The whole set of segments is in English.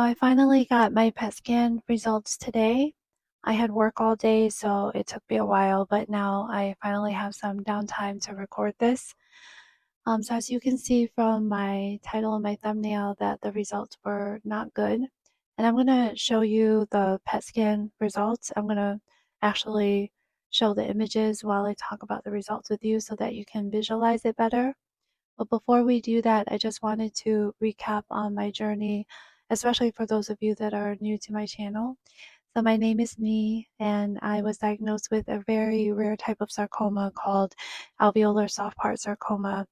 I finally got my PET scan results today. I had work all day, so it took me a while, but now I finally have some downtime to record this. So as you can see from my title and my thumbnail that the results were not good. And I'm going to show you the PET scan results. I'm going to actually show the images while I talk about the results with you so that you can visualize it better. But before we do that, I just wanted to recap on my journey, especially for those of you that are new to my channel. So my name is Nee, and I was diagnosed with a very rare type of sarcoma called alveolar soft part sarcoma.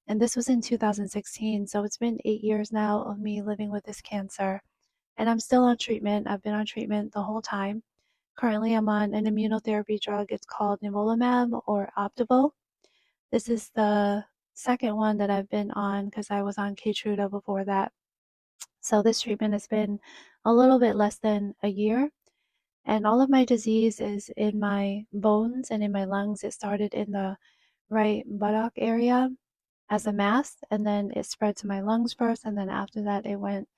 And this was in 2016, so it's been 8 years now of me living with this cancer. And I'm still on treatment. I've been on treatment the whole time. Currently, I'm on an immunotherapy drug. It's called nivolumab or Opdivo. This is the second one that I've been on because I was on Keytruda before that. So this treatment has been a little bit less than a year. And all of my disease is in my bones and in my lungs. It started in the right buttock area as a mass, and then it spread to my lungs first, and then after that it went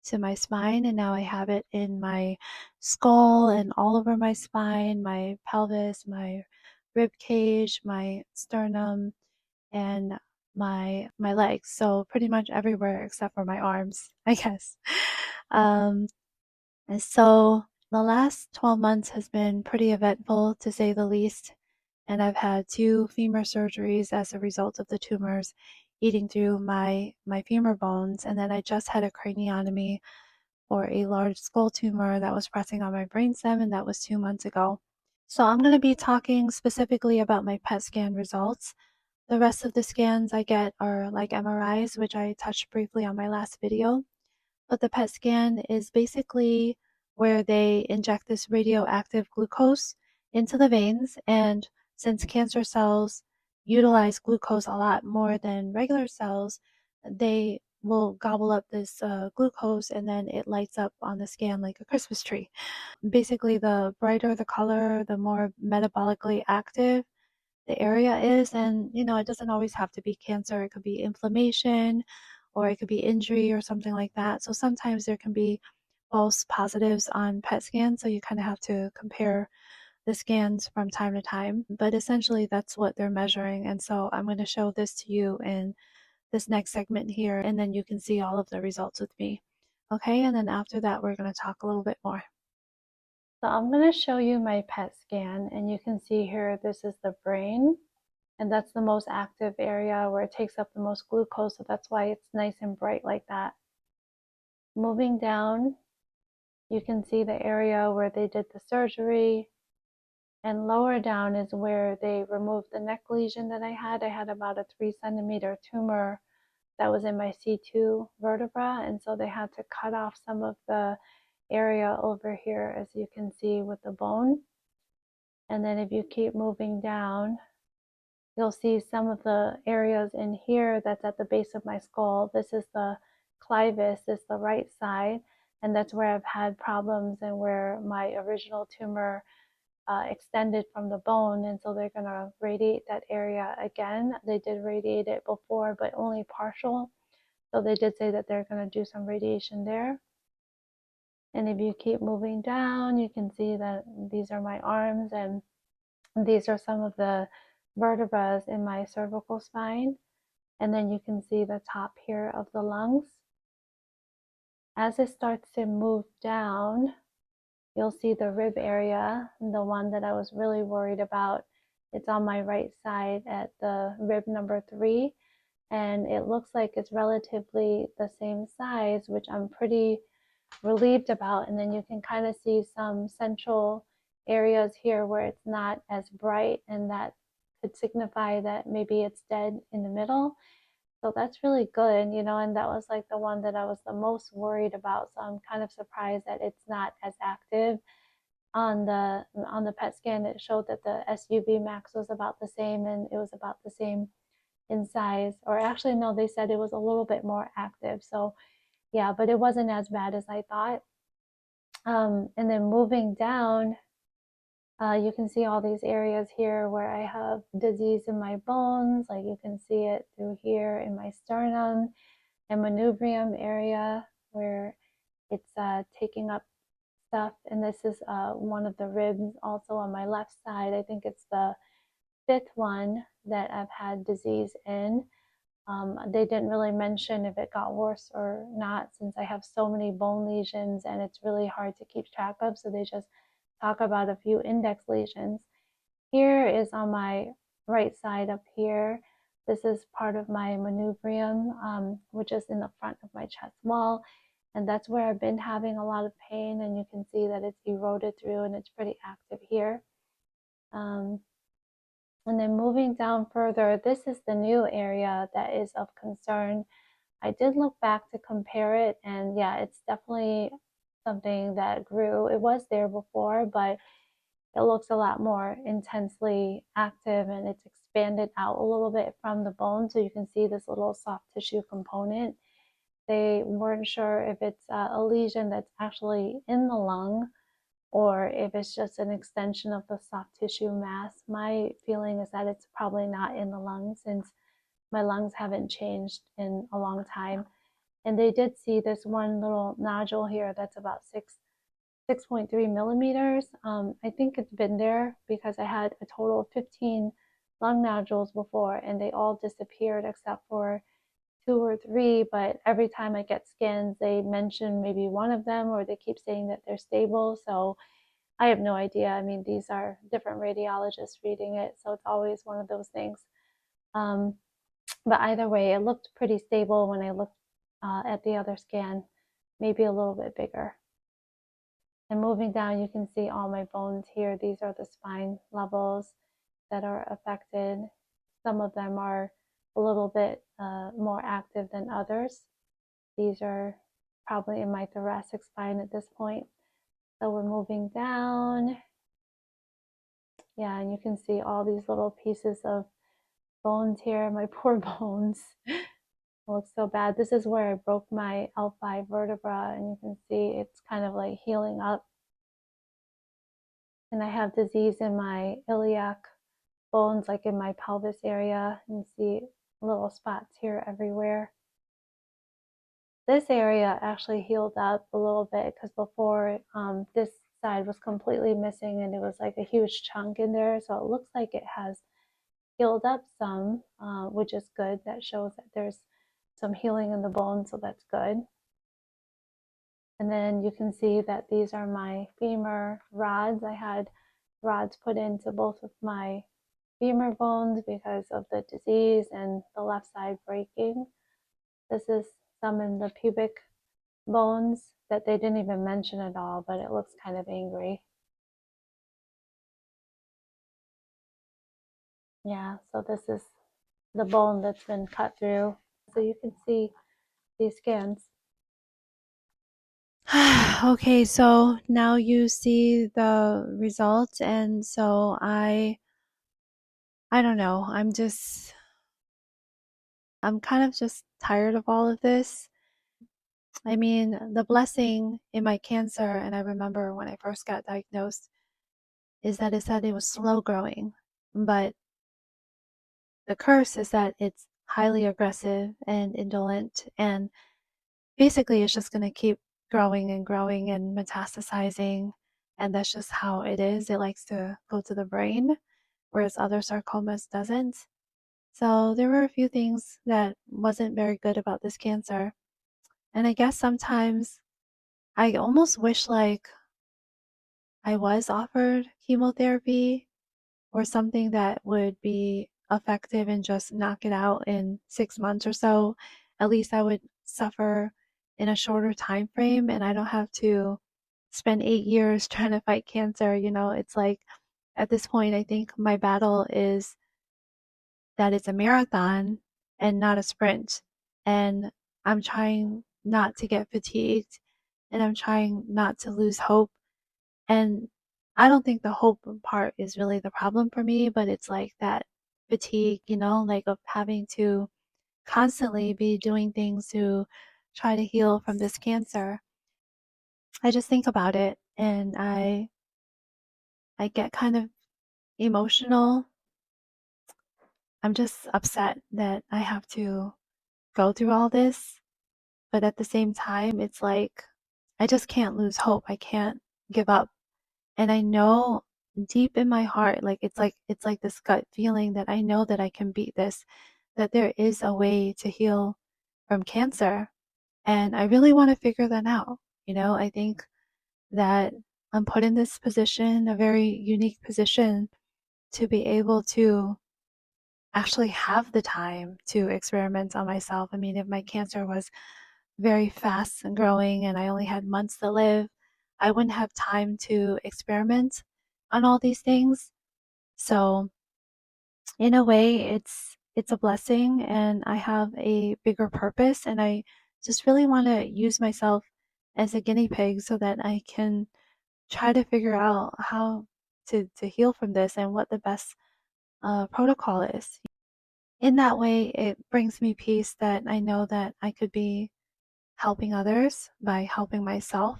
to my spine, and now I have it in my skull and all over my spine, my pelvis, my rib cage, my sternum, and my legs. So pretty much everywhere except for my arms, I guess. Um, and so the last 12 months has been pretty eventful to say the least. And I've had two femur surgeries as a result of the tumors eating through my femur bones. And then I just had a craniotomy for a large skull tumor that was pressing on my brainstem, and that was 2 months ago. So I'm going to be talking specifically about my PET scan results. The rest of the scans I get are like MRIs, which I touched briefly on my last video. But the PET scan is basically where they inject this radioactive glucose into the veins. And since cancer cells utilize glucose a lot more than regular cells, they will gobble up this glucose and then it lights up on the scan like a Christmas tree. Basically, the brighter the color, the more metabolically active the area is. And it doesn't always have to be cancer. It could be inflammation or it could be injury or something like that. So sometimes there can be false positives on PET scans, so you kind of have to compare the scans from time to time, but essentially that's what they're measuring. And so I'm going to show this to you in this next segment here, and then you can see all of the results with me. Okay, and then after that we're going to talk a little bit more. So I'm going to show you my PET scan, and you can see here this is the brain, and that's the most active area where it takes up the most glucose, so that's why it's nice and bright like that. Moving down, you can see the area where they did the surgery, and lower down is where they removed the neck lesion that I had. I had about a 3 centimeter tumor that was in my C2 vertebra, and so they had to cut off some of the area over here, as you can see with the bone. And then if you keep moving down, you'll see some of the areas in here that's at the base of my skull. This is the clivus, this is the right side, and that's where I've had problems and where my original tumor extended from the bone, and so they're going to radiate that area again. They did radiate it before, but only partial. So they did say that they're going to do some radiation there. And if you keep moving down, you can see that these are my arms, and these are some of the vertebrae in my cervical spine. And then you can see the top here of the lungs. As it starts to move down, you'll see the rib area, the one that I was really worried about. It's on my right side at the rib number 3, and it looks like it's relatively the same size, which I'm pretty relieved about. And then you can kind of see some central areas here where it's not as bright, and that could signify that maybe it's dead in the middle. So that's really good, and that was like the one that I was the most worried about. So I'm kind of surprised that it's not as active. On the PET scan, it showed that the SUV max was about the same, and it was about the same in size. Or actually, no, they said it was a little bit more active. So yeah, but it wasn't as bad as I thought. And then moving down, you can see all these areas here where I have disease in my bones. Like you can see it through here in my sternum and manubrium area where It's taking up stuff, and this is one of the ribs also on my left side. I think it's the fifth one that I've had disease in. They didn't really mention if it got worse or not since I have so many bone lesions and it's really hard to keep track of. So they just talk about a few index lesions. Here is on my right side up here. This is part of my manubrium, which is in the front of my chest wall. And that's where I've been having a lot of pain. And you can see that it's eroded through and it's pretty active here. And then moving down further, this is the new area that is of concern. I did look back to compare it, and yeah, it's definitely something that grew. It was there before, but it looks a lot more intensely active and it's expanded out a little bit from the bone. So you can see this little soft tissue component. They weren't sure if it's a lesion that's actually in the lung or if it's just an extension of the soft tissue mass. My feeling is that it's probably not in the lung since my lungs haven't changed in a long time. And they did see this one little nodule here that's about 6.3 millimeters. I think it's been there because I had a total of 15 lung nodules before and they all disappeared except for 2 or 3. But every time I get scans, they mention maybe one of them or they keep saying that they're stable. So I have no idea. I mean, these are different radiologists reading it. So it's always one of those things. But either way, it looked pretty stable when I looked at the other scan, maybe a little bit bigger. And moving down, you can see all my bones here. These are the spine levels that are affected. Some of them are a little bit more active than others. These are probably in my thoracic spine at this point. So we're moving down. Yeah, and you can see all these little pieces of bones here, my poor bones. It looks so bad. This is where I broke my L5 vertebra, and you can see it's kind of like healing up. And I have disease in my iliac bones, like in my pelvis area. You see little spots here everywhere. This area actually healed up a little bit because before this side was completely missing and it was like a huge chunk in there. So it looks like it has healed up some, which is good. That shows that there's some healing in the bone, so that's good. And then you can see that these are my femur rods. I had rods put into both of my femur bones because of the disease and the left side breaking. This is some in the pubic bones that they didn't even mention at all, but it looks kind of angry. Yeah, so this is the bone that's been cut through. So you can see these scans. Okay, so now you see the results, and so I don't know. I'm kind of just tired of all of this. I mean, the blessing in my cancer, and I remember when I first got diagnosed, is that it said it was slow growing, but the curse is that it's highly aggressive and indolent, and basically it's just going to keep growing and growing and metastasizing, and that's just how it is. It likes to go to the brain, whereas other sarcomas doesn't. So there were a few things that wasn't very good about this cancer. And I guess sometimes I almost wish like I was offered chemotherapy or something that would be effective and just knock it out in 6 months or so. At least I would suffer in a shorter time frame and I don't have to spend 8 years trying to fight cancer. You know, it's like at this point, I think my battle is that it's a marathon and not a sprint. And I'm trying not to get fatigued and I'm trying not to lose hope. And I don't think the hope part is really the problem for me, but it's like that fatigue, you know, like of having to constantly be doing things to try to heal from this cancer. I just think about it and I get kind of emotional. I'm just upset that I have to go through all this, but at the same time, it's like I just can't lose hope. I can't give up. And I know deep in my heart, like it's like this gut feeling that I know that I can beat this, that there is a way to heal from cancer. And I really want to figure that out. I think that I'm put in this position, a very unique position, to be able to actually have the time to experiment on myself. I mean, if my cancer was very fast and growing and I only had months to live, I wouldn't have time to experiment on all these things. So, in a way, it's a blessing and I have a bigger purpose, and I just really want to use myself as a guinea pig so that I can try to figure out how to heal from this and what the best protocol is. In that way, it brings me peace that I know that I could be helping others by helping myself.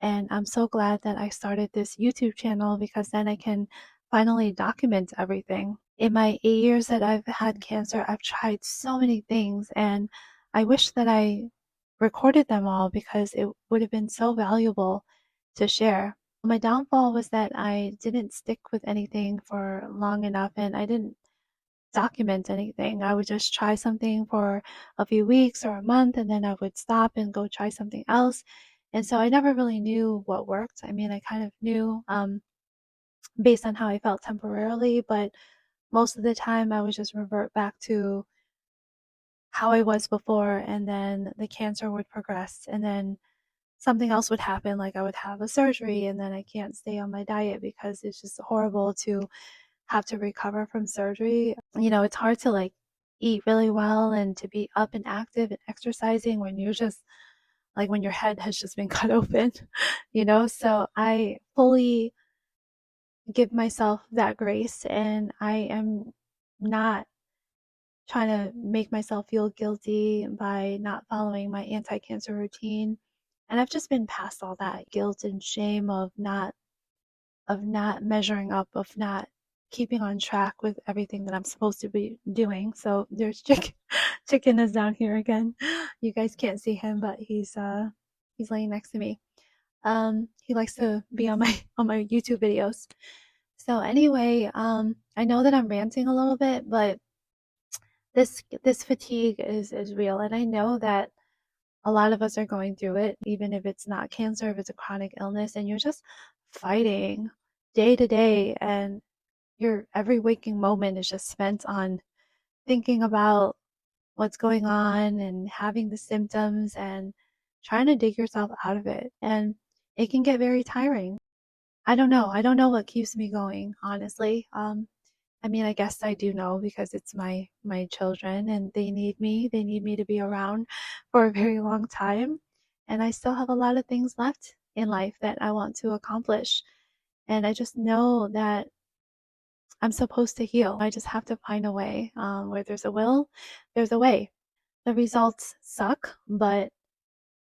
And I'm so glad that I started this YouTube channel because then I can finally document everything. In my 8 years that I've had cancer, I've tried so many things, and I wish that I recorded them all because it would have been so valuable to share. My downfall was that I didn't stick with anything for long enough and I didn't document anything. I would just try something for a few weeks or a month and then I would stop and go try something else. And so I never really knew what worked. I mean, I kind of knew based on how I felt temporarily, but most of the time I would just revert back to how I was before, and then the cancer would progress, and then something else would happen, like I would have a surgery, and then I can't stay on my diet because it's just horrible to have to recover from surgery. It's hard to like eat really well and to be up and active and exercising when you're just like when your head has just been cut open, So I fully give myself that grace, and I am not trying to make myself feel guilty by not following my anti-cancer routine. And I've just been past all that guilt and shame of not measuring up, of not keeping on track with everything that I'm supposed to be doing. So there's chicken. Chicken is down here again. You guys can't see him, but he's laying next to me. He likes to be on my on my YouTube videos. So anyway, I know that I'm ranting a little bit, but this fatigue is real, and I know that a lot of us are going through it, even if it's not cancer, if it's a chronic illness, and you're just fighting day to day, and your every waking moment is just spent on thinking about what's going on and having the symptoms and trying to dig yourself out of it. And it can get very tiring. I don't know. I don't know what keeps me going, honestly. I mean, I guess I do know because it's my children and they need me. They need me to be around for a very long time. And I still have a lot of things left in life that I want to accomplish. And I just know that I'm supposed to heal. I just have to find a way. Where there's a will, there's a way. The results suck, but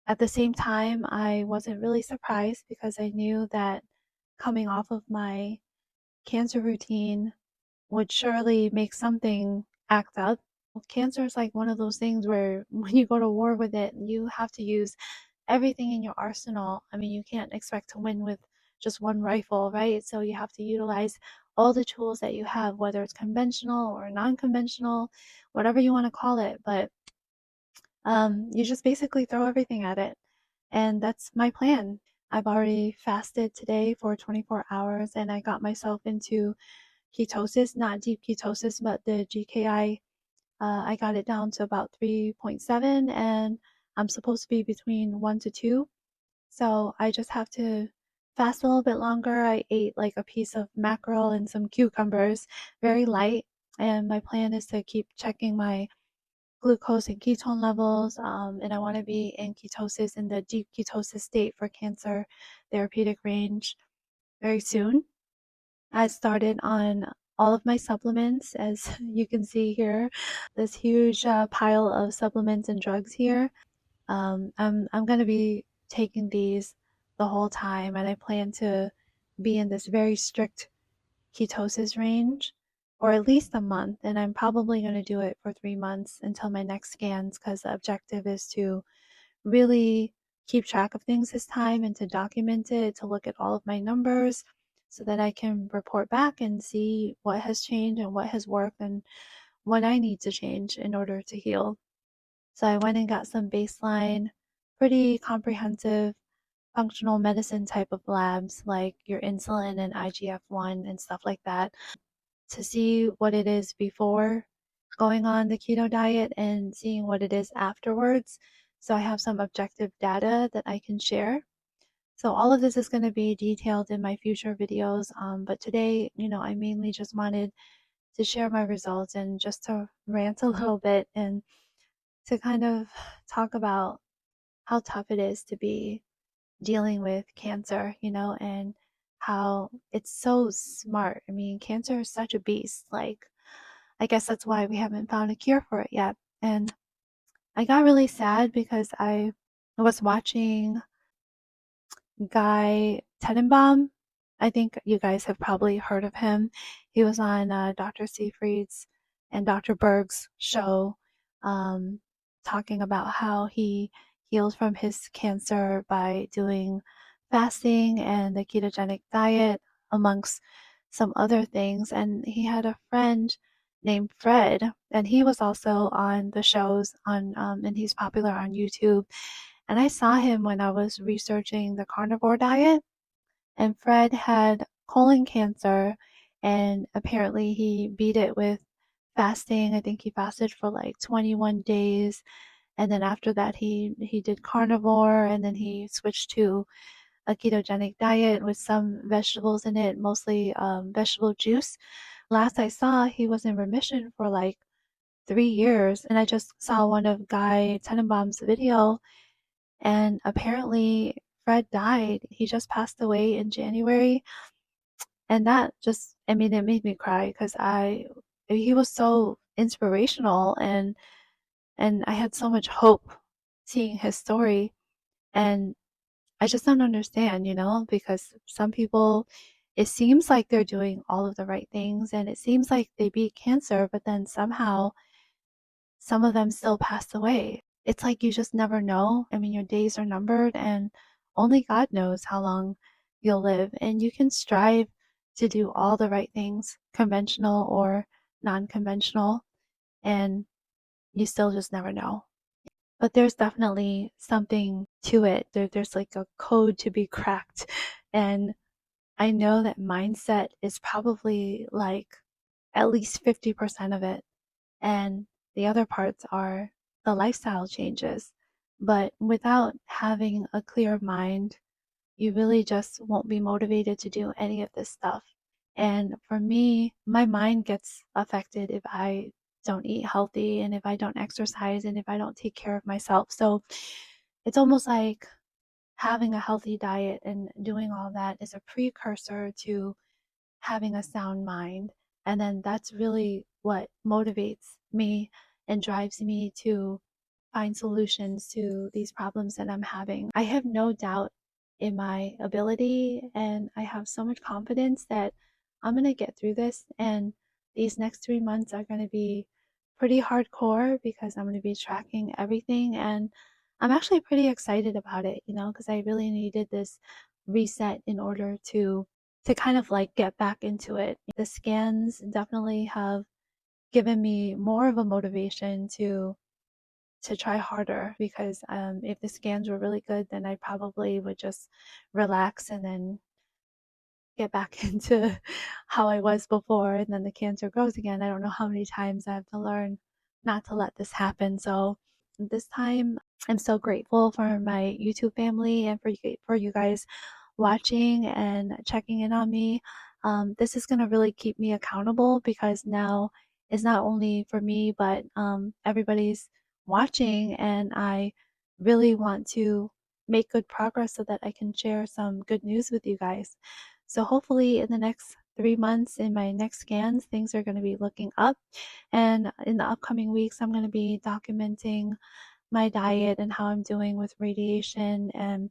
at the same time, I wasn't really surprised because I knew that coming off of my cancer routine would surely make something act up. Cancer is like one of those things where when you go to war with it, you have to use everything in your arsenal. I mean, you can't expect to win with just one rifle, right? So you have to utilize all the tools that you have, whether it's conventional or non-conventional, whatever you want to call it. But you just basically throw everything at it. And that's my plan. I've already fasted today for 24 hours and I got myself into ketosis, not deep ketosis, but the GKI. I got it down to about 3.7 and I'm supposed to be between 1 to 2. So I just have to fast a little bit longer. I ate like a piece of mackerel and some cucumbers, very light. And my plan is to keep checking my glucose and ketone levels. And I want to be in ketosis, in the deep ketosis state for cancer therapeutic range very soon. I started on all of my supplements, as you can see here, this huge pile of supplements and drugs here. I'm going to be taking these the whole time, and I plan to be in this very strict ketosis range for at least a month, and I'm probably going to do it for 3 months until my next scans because the objective is to really keep track of things this time and to document it, to look at all of my numbers so that I can report back and see what has changed and what has worked and what I need to change in order to heal. So I went and got some baseline, pretty comprehensive functional medicine type of labs like your insulin and IGF-1 and stuff like that to see what it is before going on the keto diet and seeing what it is afterwards. So I have some objective data that I can share. So all of this is going to be detailed in my future videos. But today, I mainly just wanted to share my results and just to rant a little bit and to kind of talk about how tough it is to be dealing with cancer, and how it's so smart. I mean, cancer is such a beast. Like, I guess that's why we haven't found a cure for it yet. And I got really sad because I was watching Guy Tenenbaum. I think you guys have probably heard of him. He was on Dr. Seyfried's and Dr. Berg's show, um, talking about how he healed from his cancer by doing fasting and the ketogenic diet, amongst some other things. And he had a friend named Fred, and he was also on the shows and he's popular on YouTube. And I saw him when I was researching the carnivore diet, and Fred had colon cancer, and apparently he beat it with fasting. I think he fasted for like 21 days, and then after that he did carnivore, and then he switched to a ketogenic diet with some vegetables in it, mostly vegetable juice. Last I saw, he was in remission for like 3 years, and I just saw one of Guy Tenenbaum's video, and apparently Fred died. He just passed away in January. And that just, I mean, it made me cry because he was so inspirational, and I had so much hope seeing his story. And I just don't understand, because some people, it seems like they're doing all of the right things and it seems like they beat cancer, but then somehow some of them still pass away. It's like you just never know. I mean, your days are numbered, and only God knows how long you'll live. And you can strive to do all the right things, conventional or non conventional, and you still just never know. But there's definitely something to it. There's like a code to be cracked. And I know that mindset is probably like at least 50% of it. And the other parts are the lifestyle changes. But without having a clear mind, you really just won't be motivated to do any of this stuff. And for me, my mind gets affected if I don't eat healthy and if I don't exercise and if I don't take care of myself. So it's almost like having a healthy diet and doing all that is a precursor to having a sound mind. And then that's really what motivates me and drives me to find solutions to these problems that I'm having. I have no doubt in my ability, and I have so much confidence that I'm going to get through this. And these next 3 months are going to be pretty hardcore because I'm going to be tracking everything. And I'm actually pretty excited about it, because I really needed this reset in order to kind of like get back into it. The scans definitely have given me more of a motivation to try harder because if the scans were really good, then I probably would just relax and then get back into how I was before, and then the cancer grows again. I don't know how many times I have to learn not to let this happen. So this time, I'm so grateful for my YouTube family and for you guys watching and checking in on me. This is going to really keep me accountable because now it's not only for me, but everybody's watching, and I really want to make good progress so that I can share some good news with you guys. So hopefully in the next 3 months in my next scans, things are going to be looking up. And in the upcoming weeks, I'm going to be documenting my diet and how I'm doing with radiation and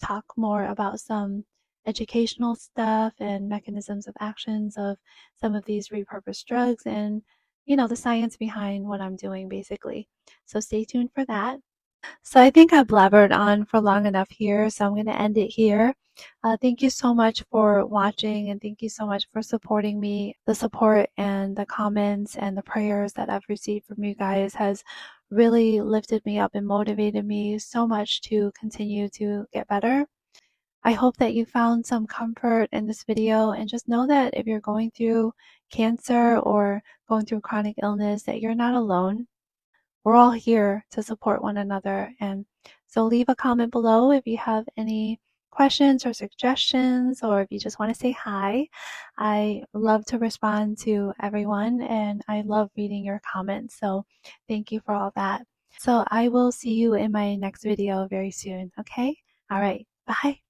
talk more about some educational stuff and mechanisms of actions of some of these repurposed drugs and the science behind what I'm doing basically. So stay tuned for that. So I think I've blabbered on for long enough here, so I'm going to end it here. Thank you so much for watching, and thank you so much for supporting me. The support and the comments and the prayers that I've received from you guys has really lifted me up and motivated me so much to continue to get better. I hope that you found some comfort in this video, and just know that if you're going through cancer or going through chronic illness, that you're not alone. We're all here to support one another. And so leave a comment below if you have any questions or suggestions, or if you just want to say hi. I love to respond to everyone, and I love reading your comments. So thank you for all that. So I will see you in my next video very soon. Okay? All right. Bye.